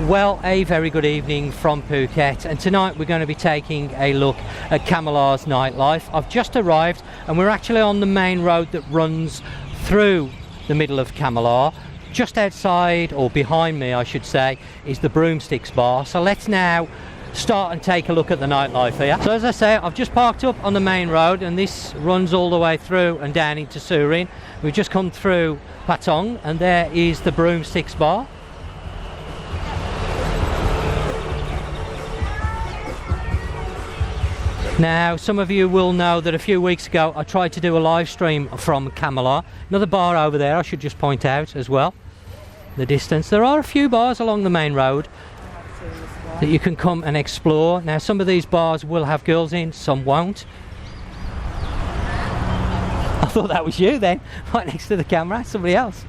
Well, a very good evening from Phuket, and tonight we're going to be taking a look at Kamala's nightlife. I've just arrived and we're actually on the main road that runs through the middle of Kamala. Just outside, or behind me I should say, is the Broomsticks bar. So let's now start and take a look at the nightlife here. So as I say, I've just parked up on the main road and this runs all the way through and down into Surin. We've just come through Patong and there is the Broomsticks bar. Now, some of you will know that a few weeks ago I tried to do a live stream from Kamala. Another bar over there, I should just point out as well, the distance. There are a few bars along the main road that you can come and explore. Now, some of these bars will have girls in, some won't. I thought that was you then, right next to the camera, somebody else.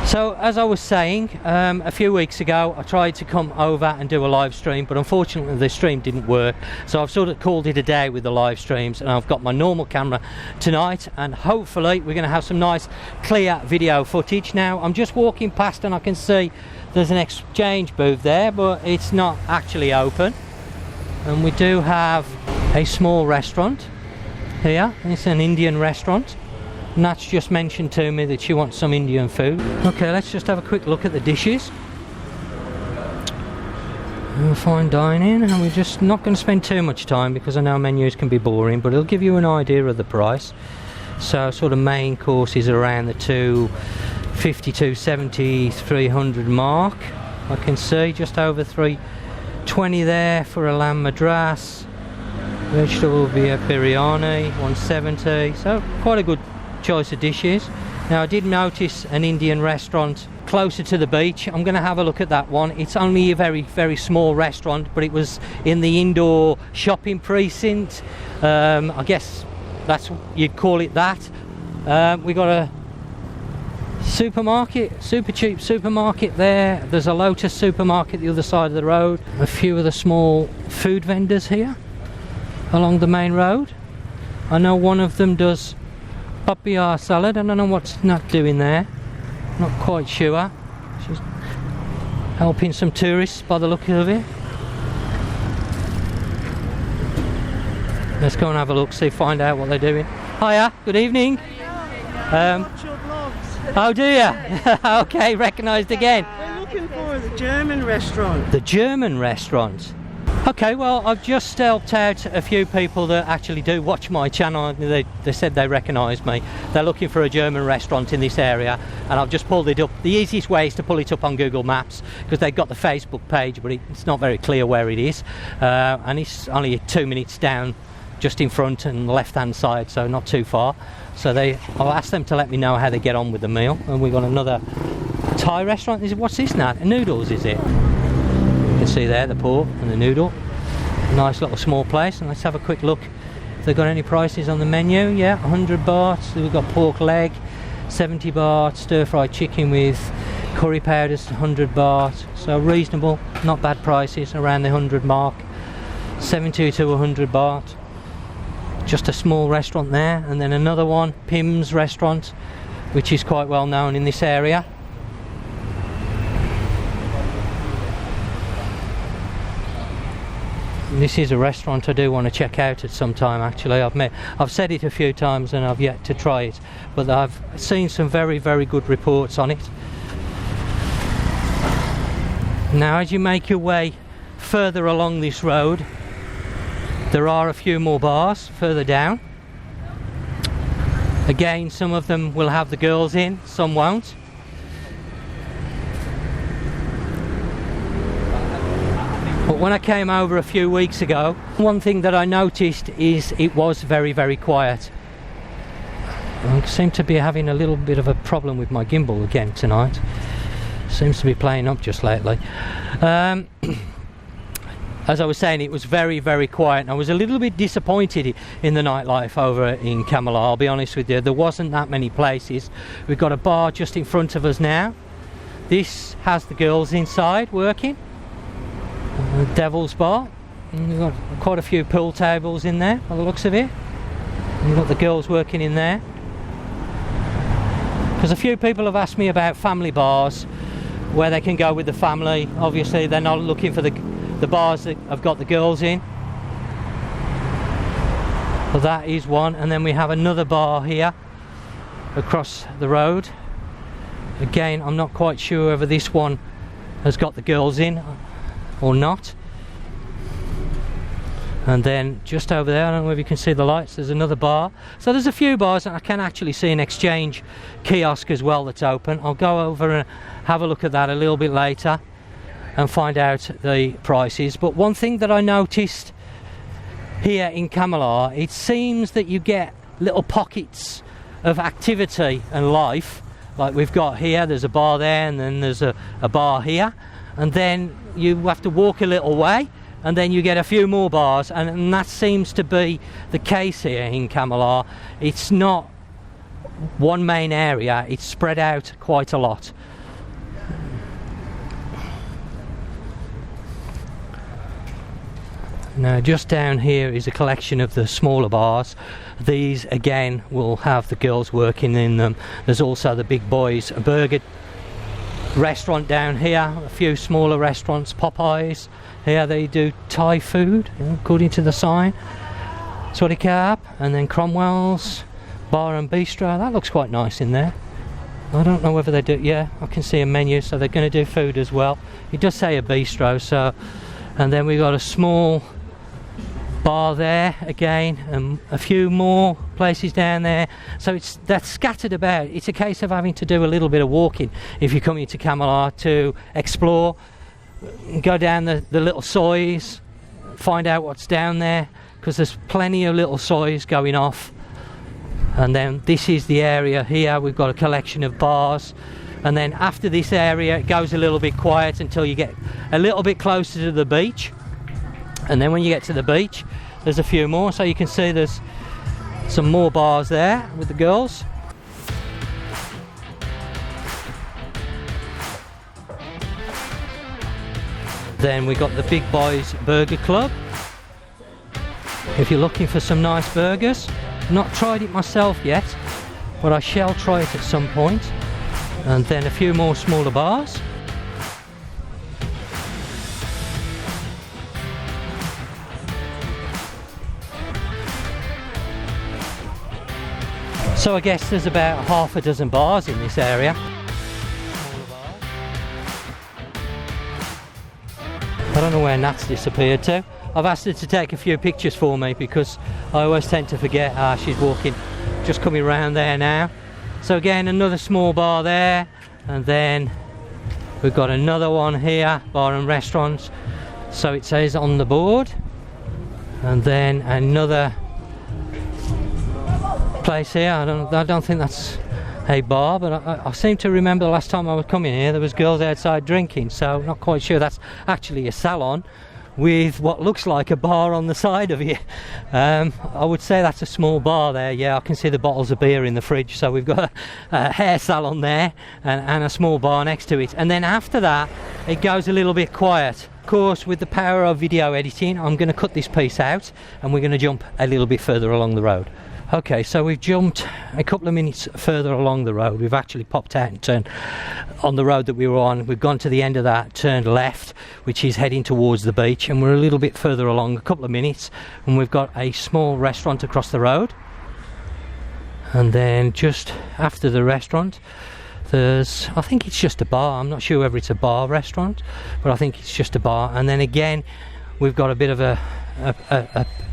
So as I was saying, a few weeks ago I tried to come over and do a live stream, but unfortunately the stream didn't work, so I've sort of called it a day with the live streams, and I've got my normal camera tonight and hopefully we're going to have some nice clear video footage. Now I'm just walking past and I can see there's an exchange booth there, but it's not actually open, and we do have a small restaurant here. It's an Indian restaurant. Nat's just mentioned to me that she wants some Indian food. Okay, let's just have a quick look at the dishes. Fine dining, and we're just not going to spend too much time because I know menus can be boring, but it'll give you an idea of the price. So sort of main course is around the 250, 270, 300 mark. I can see just over 320 there for a lamb madras. Vegetable biryani, 170, so quite a good choice of dishes. Now I did notice an Indian restaurant closer to the beach. I'm going to have a look at that one. It's only a very small restaurant, but it was in the indoor shopping precinct. I guess that's, you'd call it that. We got a supermarket, super cheap supermarket there. There's a Lotus supermarket the other side of the road. A few of the small food vendors here along the main road. I know one of them does papaya salad. I don't know what's not doing there, not quite sure. She's helping some tourists by the look of it. Let's go and have a look, see, find out what they're doing. Hiya, good evening. Oh, do you? Okay, recognised again. We're looking for the German restaurant. The German restaurant. Okay, well, I've just helped out a few people that actually do watch my channel. They said they recognise me. They're looking for a German restaurant in this area, and I've just pulled it up. The easiest way is to pull it up on Google Maps, because they've got the Facebook page, but it's not very clear where it is. And it's only 2 minutes down, just in front and left hand side, so not too far. So I'll ask them to let me know how they get on with the meal. And we've got another Thai restaurant. What's this now? Noodles, is it? You can see there the pork and the noodle. Nice little small place. And let's have a quick look if they've got any prices on the menu. Yeah, 100 baht. We've got pork leg, 70 baht. Stir fried chicken with curry powders, 100 baht. So reasonable, not bad prices, around the 100 mark. 70 to 100 baht. Just a small restaurant there. And then another one, Pim's restaurant, which is quite well known in this area. This is a restaurant I do want to check out at some time. Actually, I've said it a few times and I've yet to try it, but I've seen some very good reports on it. Now, as you make your way further along this road, there are a few more bars further down. Again, some of them will have the girls in, some won't. But when I came over a few weeks ago, one thing that I noticed is it was very quiet. I seem to be having a little bit of a problem with my gimbal again tonight. Seems to be playing up just lately. As I was saying, it was very quiet, and I was a little bit disappointed in the nightlife over in Kamala. I'll be honest with you, there wasn't that many places. We've got a bar just in front of us now. This has the girls inside working. Devil's Bar. And we've got quite a few pool tables in there by the looks of it. And you've got the girls working in there. Because a few people have asked me about family bars, where they can go with the family. Obviously they're not looking for the bars that have got the girls in. Well, that is one, and then we have another bar here across the road. Again, I'm not quite sure whether this one has got the girls in or not. And then just over there, I don't know if you can see the lights, there's another bar. So there's a few bars, and I can actually see an exchange kiosk as well that's open. I'll go over and have a look at that a little bit later and find out the prices. But one thing that I noticed here in Kamala, it seems that you get little pockets of activity and life. Like we've got here, there's a bar there, and then there's a bar here, and then you have to walk a little way, and then you get a few more bars, and that seems to be the case here in Kamala. It's not one main area, it's spread out quite a lot. Now just down here is a collection of the smaller bars. These again will have the girls working in them. There's also the big boys burger restaurant down here, a few smaller restaurants, Popeyes. Here they do Thai food, according to the sign. Swadikap, and then Cromwell's Bar and Bistro. That looks quite nice in there. I don't know whether they do, yeah, I can see a menu, so they're going to do food as well. It does say a bistro, so, and then we got a small bar there again, and a few more places down there. So that's scattered about. It's a case of having to do a little bit of walking if you're coming to Kamala to explore, go down the little soys, find out what's down there, because there's plenty of little soys going off. And then this is the area here. We've got a collection of bars, and then after this area it goes a little bit quiet until you get a little bit closer to the beach. And then when you get to the beach, there's a few more. So you can see there's some more bars there with the girls. Then we got the Big Boys Burger Club. If you're looking for some nice burgers, not tried it myself yet, but I shall try it at some point. And then a few more smaller bars. So I guess there's about half a dozen bars in this area. I don't know where Nat's disappeared to. I've asked her to take a few pictures for me because I always tend to forget. She's walking, just coming around there now. So again, another small bar there, and then we've got another one here, bar and restaurants. So it says on the board, and then another place here. I don't think that's a bar, but I seem to remember the last time I was coming here there was girls outside drinking, so not quite sure that's actually a salon with what looks like a bar on the side of it. I would say that's a small bar there. Yeah, I can see the bottles of beer in the fridge, so we've got a hair salon there and a small bar next to it. And then after that it goes a little bit quiet. Of course, with the power of video editing, I'm going to cut this piece out and we're going to jump a little bit further along the road. Okay, so we've jumped a couple of minutes further along the road. We've actually popped out and turned on the road that we were on. We've gone to the end of that, turned left, which is heading towards the beach, and we're a little bit further along, a couple of minutes, and we've got a small restaurant across the road. And then just after the restaurant, there's, I think it's just a bar. I'm not sure whether it's a bar restaurant, but I think it's just a bar. And then again, we've got a bit of a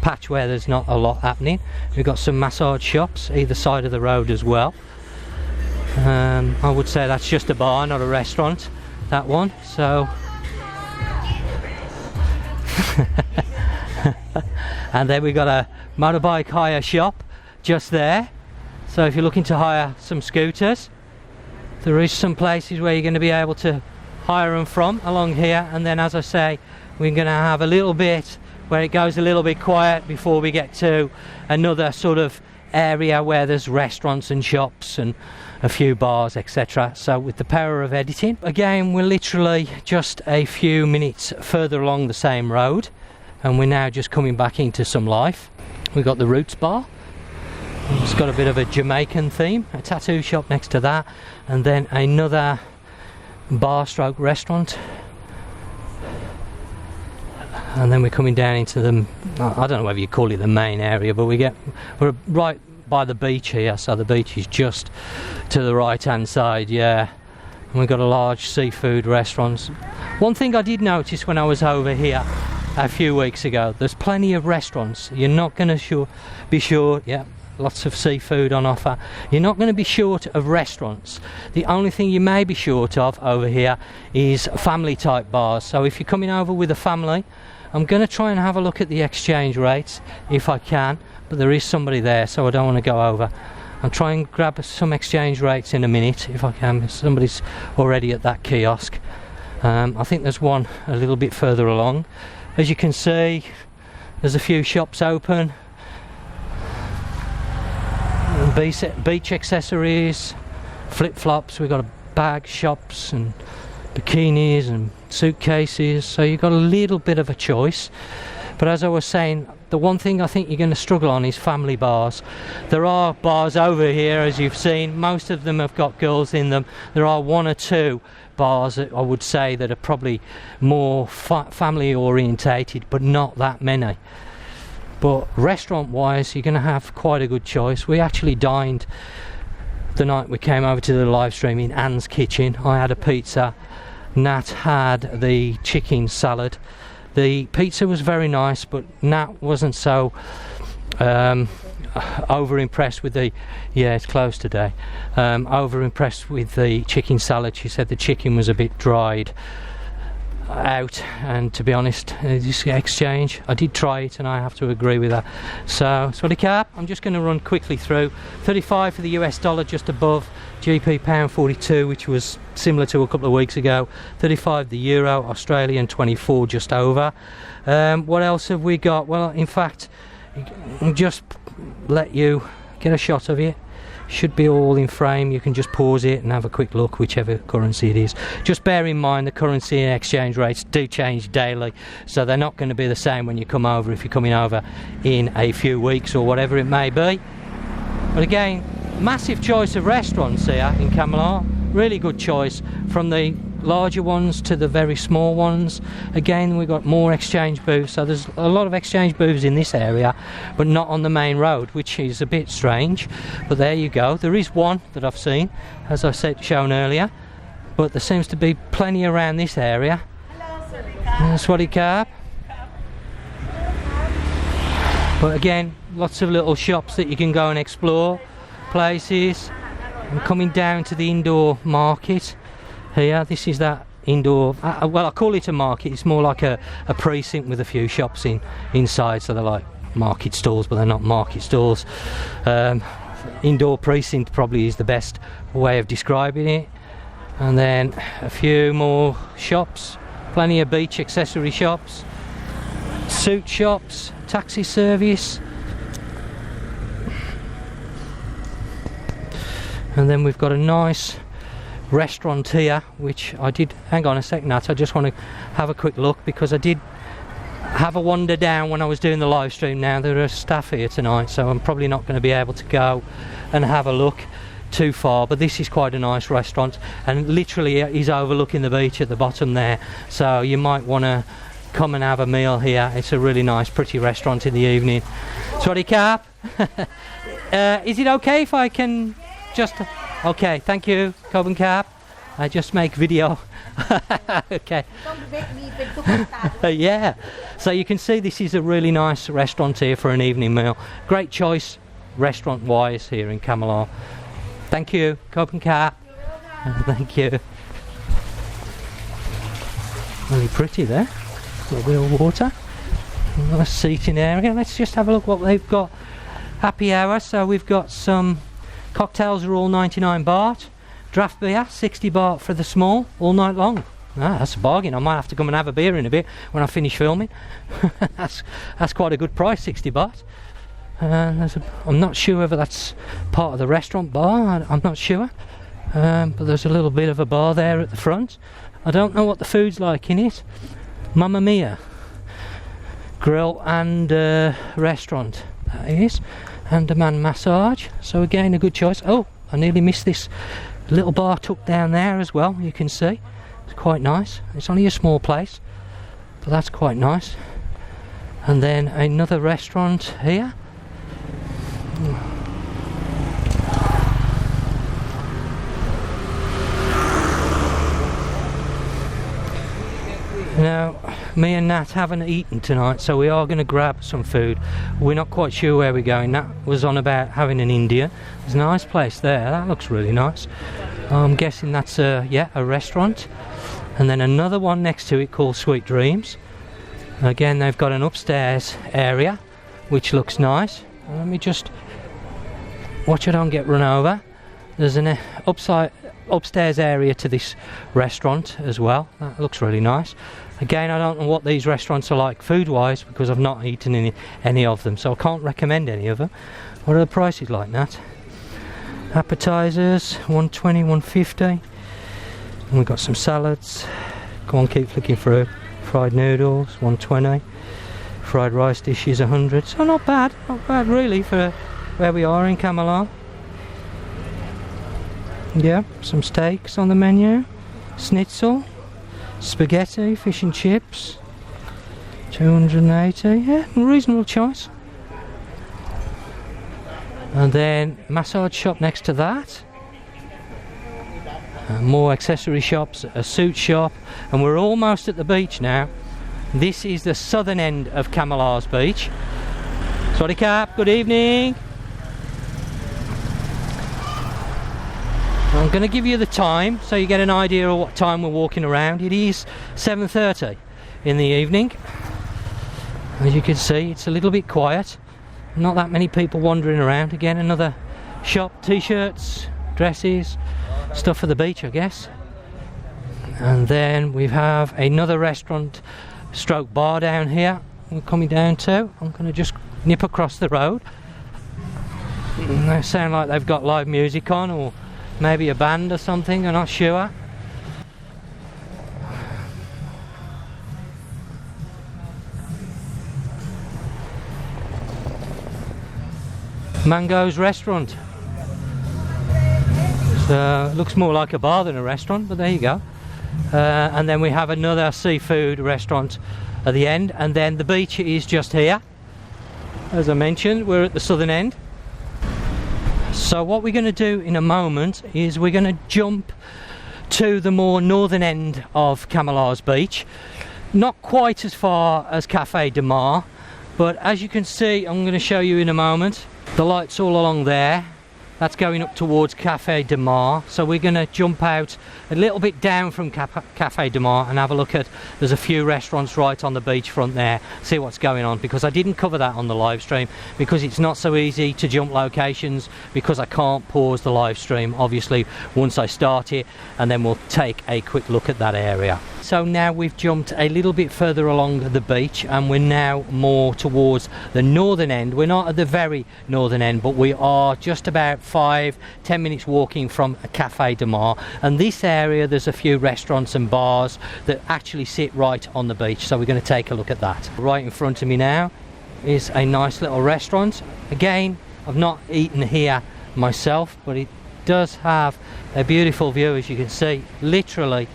patch where there's not a lot happening. We've got some massage shops either side of the road as well. I would say that's just a bar, not a restaurant, that one. So and then we've got a motorbike hire shop just there. So if you're looking to hire some scooters, there is some places where you're going to be able to hire them from along here. And then, as I say, we're going to have a little bit where it goes a little bit quiet before we get to another sort of area where there's restaurants and shops and a few bars, etc. So with the power of editing, again, we're literally just a few minutes further along the same road, and we're now just coming back into some life. We've got the Roots Bar. It's got a bit of a Jamaican theme, a tattoo shop next to that, and then another bar stroke restaurant. And then we're coming down into the, I don't know whether you call it the main area, but we're right by the beach here, so the beach is just to the right hand side, yeah. And we've got a large seafood restaurant. One thing I did notice when I was over here a few weeks ago, there's plenty of restaurants. You're not going to be short, yeah, lots of seafood on offer. You're not going to be short of restaurants. The only thing you may be short of over here is family type bars. So if you're coming over with a family, I'm going to try and have a look at the exchange rates if I can, but there is somebody there, so I don't want to go over. I'll try and grab some exchange rates in a minute if I can. Somebody's already at that kiosk. I think there's one a little bit further along. As you can see, there's a few shops open. Beach accessories, flip-flops, we've got bag shops and bikinis and suitcases, so you've got a little bit of a choice. But as I was saying, the one thing I think you're going to struggle on is family bars. There are bars over here, as you've seen, most of them have got girls in them. There are one or two bars that I would say that are probably more family orientated, but not that many. But restaurant wise, you're going to have quite a good choice. We actually dined the night we came over to the live stream in Anne's kitchen. I had a pizza, Nat had the chicken salad. The pizza was very nice, but Nat wasn't so over impressed with the, yeah, it's closed today, over impressed with the chicken salad. She said the chicken was a bit dried out, and to be honest, this exchange, I did try it and I have to agree with that. So Nika, I'm just going to run quickly through. 35 for the US dollar, just above. GP pound 42, which was similar to a couple of weeks ago. 35 the euro, Australian 24, just over. What else have we got? Well, in fact, I'll just let you get a shot of it. Should be all in frame. You can just pause it and have a quick look, whichever currency it is. Just bear in mind the currency and exchange rates do change daily, so they're not going to be the same when you come over, if you're coming over in a few weeks or whatever it may be. But again, massive choice of restaurants here in Kamala. Really good choice, from the larger ones to the very small ones. Again, we've got more exchange booths, so there's a lot of exchange booths in this area, but not on the main road, which is a bit strange. But there you go. There is one that I've seen, as I said, shown earlier, but there seems to be plenty around this area. Swadikap. But again, lots of little shops that you can go and explore, places. I'm coming down to the indoor market here. This is that indoor, well, I call it a market. It's more like a precinct with a few shops inside, so they're like market stalls, but they're not market stalls. Indoor precinct probably is the best way of describing it. And then a few more shops, plenty of beach accessory shops, suit shops, taxi service. And then we've got a nice restaurant here, which I did, hang on a sec, Nat, I just want to have a quick look, because I did have a wander down when I was doing the live stream. Now there are staff here tonight, so I'm probably not going to be able to go and have a look too far, but this is quite a nice restaurant, and literally is overlooking the beach at the bottom there, so you might want to come and have a meal here. It's a really nice, pretty restaurant in the evening. Sorry, Cap. Is it okay if I can just... Okay, thank you, Coben Cap. I just make video. Okay. Yeah. So you can see this is a really nice restaurant here for an evening meal. Great choice, restaurant-wise, here in Kamala. Thank you, Coben Cap. Thank you. Really pretty there. A little bit of water. Nice seating area. Let's just have a look what they've got. Happy hour. So we've got some cocktails are all 99 baht. Draft beer 60 baht for the small, all night long. That's a bargain. I might have to come and have a beer in a bit when I finish filming. That's quite a good price, 60 baht. I'm not sure whether that's part of the restaurant bar. I'm not sure. But there's a little bit of a bar there at the front. I don't know what the food's like in it. Mamma Mia grill and restaurant, that is, and a man massage. So again, a good choice. Oh, I nearly missed this little bar tucked down there as well, you can see. It's quite nice. It's only a small place, but that's quite nice. And then another restaurant here. Now, me and Nat haven't eaten tonight, so we are going to grab some food. We're not quite sure where we're going. Nat was on about having an Indian. There's a nice place there. That looks really nice. I'm guessing that's a restaurant. And then another one next to it called Sweet Dreams. Again, they've got an upstairs area, which looks nice. Let me just watch I don't get run over. There's an upstairs area to this restaurant as well. That looks really nice. Again, I don't know what these restaurants are like food-wise because I've not eaten any of them, so I can't recommend any of them. What are the prices like, Nat? Appetizers, 120, 150. And we've got some salads. Go on, keep flicking through. Fried noodles, 120. Fried rice dishes, 100. So not bad really for where we are in Kamala. Yeah, some steaks on the menu. Schnitzel. Spaghetti, fish and chips, 280. Yeah, reasonable choice. And then massage shop next to that. More accessory shops, a suit shop, and we're almost at the beach now. This is the southern end of Kamala's beach. Sorry Cap, good evening. I'm going to give you the time so you get an idea of what time we're walking around. It is 7:30 in the evening. As you can see, it's a little bit quiet. Not that many people wandering around. Again, another shop, t-shirts, dresses, stuff for the beach, I guess. And then we have another restaurant stroke bar down here we're coming down to. I'm going to just nip across the road. They sound like they've got live music on, or maybe a band or something, I'm not sure. Mango's restaurant. So, looks more like a bar than a restaurant, but there you go. And then we have another seafood restaurant at the end, and then the beach is just here. As I mentioned, we're at the southern end. So what we're going to do in a moment is we're going to jump to the more northern end of Kamala's beach. Not quite as far as Cafe de Mar, but as you can see, I'm going to show you in a moment, the lights all along there. That's going up towards Cafe de Mar. So we're going to jump out a little bit down from Cafe de Mar and have a look at, there's a few restaurants right on the beachfront there, see what's going on, because I didn't cover that on the live stream because it's not so easy to jump locations, because I can't pause the live stream obviously once I start it, and then we'll take a quick look at that area. So now we've jumped a little bit further along the beach and we're now more towards the northern end. We're not at the very northern end, but we are just about 5-10 minutes walking from a Cafe de Mar, and this area there's a few restaurants and bars that actually sit right on the beach, so we're going to take a look at that. Right in front of me now is a nice little restaurant. Again, I've not eaten here myself, but it does have a beautiful view, as you can see, literally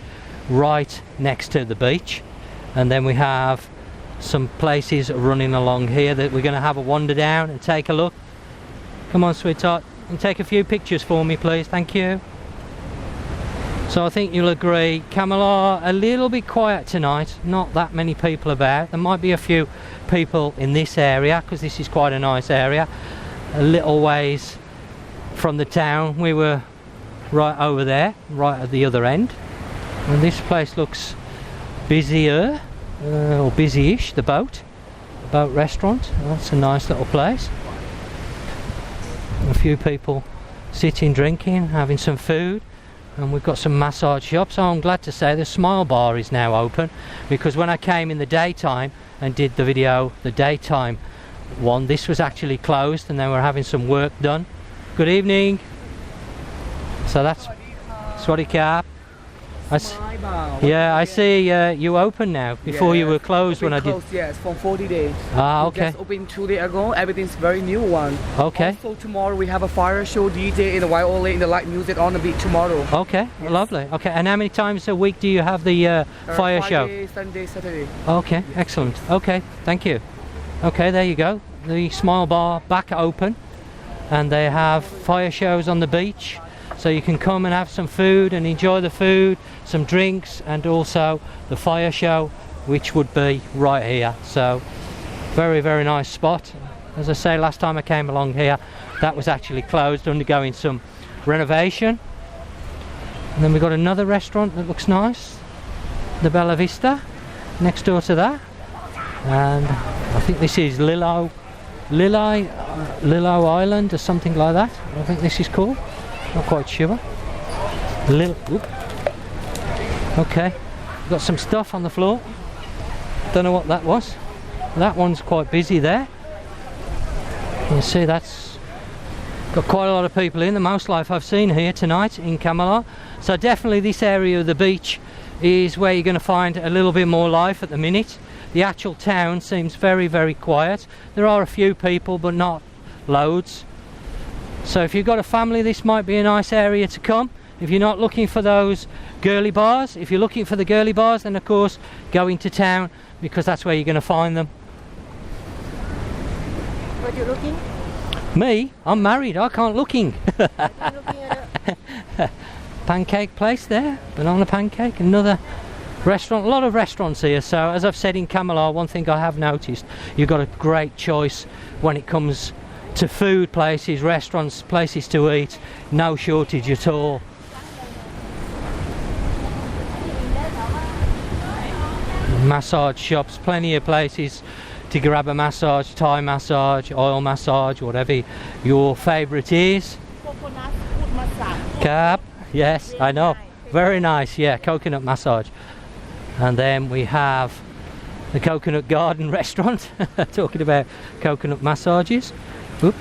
right next to the beach. And then we have some places running along here that we're going to have a wander down and take a look. Come on, sweetheart, and take a few pictures for me, please. Thank you. So I think you'll agree, Kamala a little bit quiet tonight, not that many people about. There might be a few people in this area because this is quite a nice area, a little ways from the town. We were right over there, right at the other end, and this place looks busier, or busy-ish. The boat restaurant, that's a nice little place. A few people sitting, drinking, having some food, and we've got some massage shops. Oh, I'm glad to say the Smile Bar is now open, because when I came in the daytime and did the video, the daytime one, this was actually closed and they were having some work done. Good evening. So that's Swaddy Cap. Yeah, I see you open now. Before you were closed when I did. Yes, for 40 days. Ah, okay. Just opened 2 days ago. Everything's very new one. Okay. Also tomorrow we have a fire show, DJ in the Wild in the light music on the beach tomorrow. Okay, lovely. Okay, and how many times a week do you have the fire show? Friday, Sunday, Saturday. Okay, excellent. Okay, thank you. Okay, there you go. The Smile Bar back open, and they have fire shows on the beach, so you can come and have some food and enjoy the food, some drinks, and also the fire show, which would be right here. So very, very nice spot. As I say, last time I came along here, that was actually closed, undergoing some renovation. And then we've got another restaurant that looks nice, the Bella Vista, next door to that. And I think this is Lilo Island or something like that. I think this is called. Not quite sure. Okay, got some stuff on the floor. Don't know what that was. That one's quite busy there. You can see that's got quite a lot of people in. The most life I've seen here tonight in Kamala. So definitely this area of the beach is where you're going to find a little bit more life at the minute. The actual town seems very, very quiet. There are a few people, but not loads. So if you've got a family, this might be a nice area to come. If you're not looking for those girly bars, if you're looking for the girly bars, then of course go into town, because that's where you're going to find them. What are you looking? Me? I'm married, I can't looking. Looking at Pancake place there, banana pancake, another restaurant, a lot of restaurants here. So as I've said in Kamala, one thing I have noticed, you've got a great choice when it comes to food places, restaurants, places to eat, no shortage at all. Massage shops, plenty of places to grab a massage, Thai massage, oil massage, whatever your favourite is. coconut foot massage. Cap, yes, I know, very nice, yeah, coconut massage. And then we have the Coconut Garden restaurant, talking about coconut massages. Oop.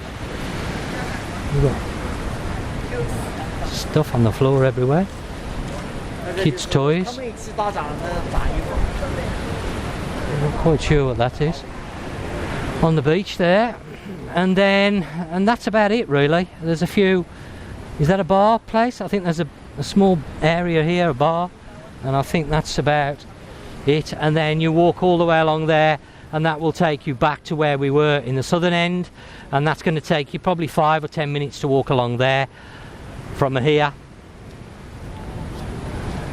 We've got stuff on the floor everywhere. Kids' toys. I'm not quite sure what that is. On the beach there. And that's about it really. There's a few. Is that a bar place? I think there's a small area here, a bar. And I think that's about it. And then you walk all the way along there, and that will take you back to where we were in the southern end, and that's going to take you probably 5 or 10 minutes to walk along there from here.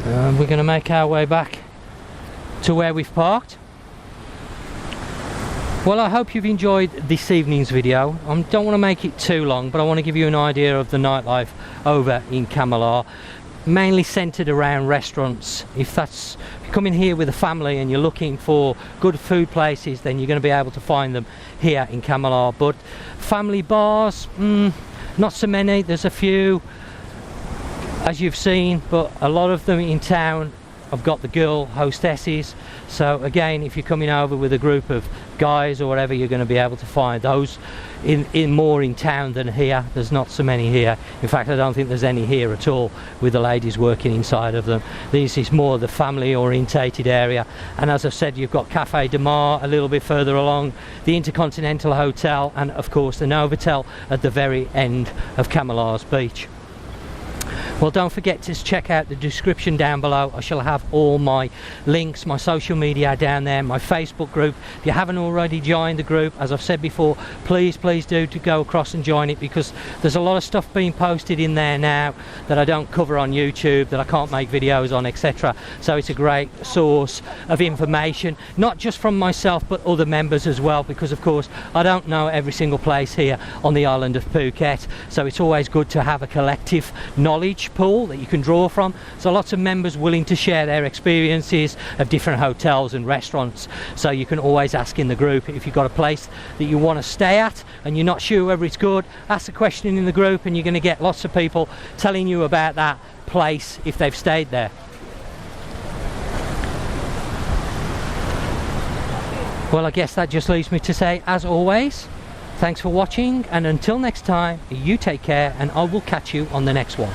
And we're going to make our way back to where we've parked. Well, I hope you've enjoyed this evening's video. I don't want to make it too long, but I want to give you an idea of the nightlife over in Kamala, mainly centered around restaurants. If you come in here with a family and you're looking for good food places, then you're going to be able to find them here in Kamala. But family bars, not so many. There's a few, as you've seen, but a lot of them in town have got the girl hostesses. So again, if you're coming over with a group of guys or whatever, you're going to be able to find those in more in town than here. There's not so many here. In fact, I don't think there's any here at all with the ladies working inside of them. This is more the family orientated area. And as I've said, you've got Cafe de Mar a little bit further along, the Intercontinental Hotel, and of course the Novotel at the very end of Kamala's beach. Well, don't forget to check out the description down below. I shall have all my links, my social media down there, my Facebook group. If you haven't already joined the group, as I've said before, please do to go across and join it, because there's a lot of stuff being posted in there now that I don't cover on YouTube, that I can't make videos on, etc. So it's a great source of information, not just from myself but other members as well, because of course I don't know every single place here on the island of Phuket. So it's always good to have a collective knowledge pool that you can draw from. So lots of members willing to share their experiences of different hotels and restaurants. So you can always ask in the group if you've got a place that you want to stay at and you're not sure whether it's good. Ask a question in the group and you're going to get lots of people telling you about that place if they've stayed there. Well, I guess that just leaves me to say, as always, thanks for watching, and until next time, you take care, and I will catch you on the next one.